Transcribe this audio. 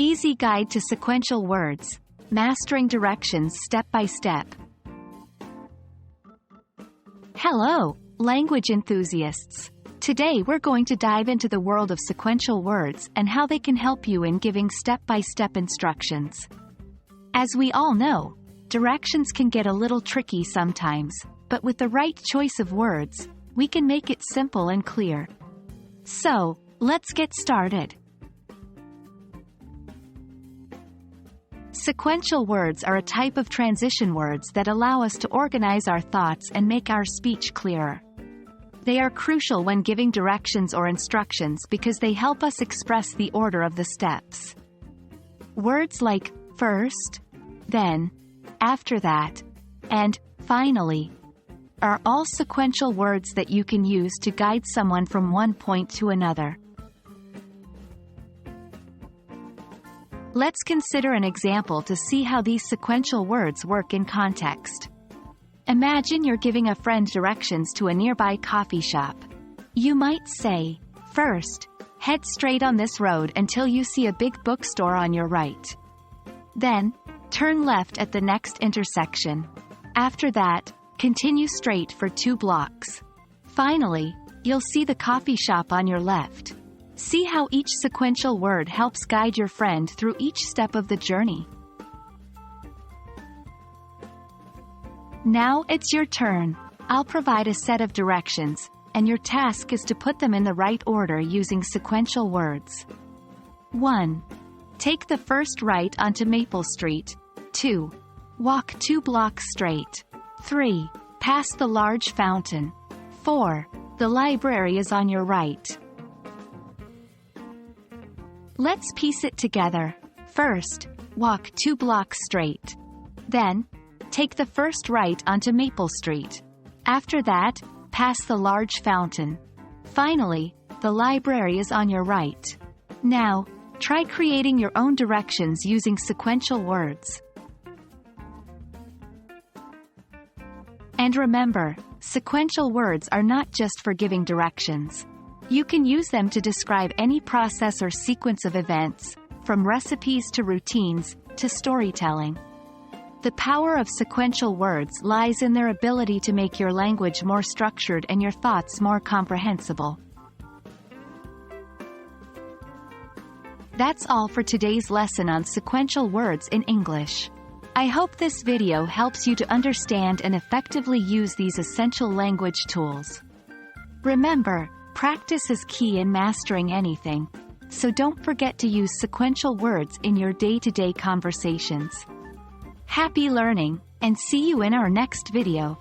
Easy guide to sequential words, mastering directions step by step. Hello, language enthusiasts. Today we're going to dive into the world of sequential words and how they can help you in giving step-by-step instructions. As we all know, directions can get a little tricky sometimes, but with the right choice of words, we can make it simple and clear. So, let's get started. Sequential words are a type of transition words that allow us to organize our thoughts and make our speech clearer. They are crucial when giving directions or instructions because they help us express the order of the steps. Words like first, then, after that, and finally are all sequential words that you can use to guide someone from one point to another. Let's consider an example to see how these sequential words work in context. Imagine you're giving a friend directions to a nearby coffee shop. You might say, first, head straight on this road until you see a big bookstore on your right. Then, turn left at the next intersection. After that, continue straight for 2 blocks. Finally, you'll see the coffee shop on your left. See how each sequential word helps guide your friend through each step of the journey. Now it's your turn. I'll provide a set of directions, and your task is to put them in the right order using sequential words. 1. Take the first right onto Maple Street. 2. Walk 2 blocks straight. 3. Pass the large fountain. 4. The library is on your right. Let's piece it together. First, walk 2 blocks straight. Then, take the first right onto Maple Street. After that, pass the large fountain. Finally, the library is on your right. Now, try creating your own directions using sequential words. And remember, sequential words are not just for giving directions. You can use them to describe any process or sequence of events, from recipes to routines, to storytelling. The power of sequential words lies in their ability to make your language more structured and your thoughts more comprehensible. That's all for today's lesson on sequential words in English. I hope this video helps you to understand and effectively use these essential language tools. Remember, practice is key in mastering anything, so don't forget to use sequential words in your day-to-day conversations. Happy learning, and see you in our next video.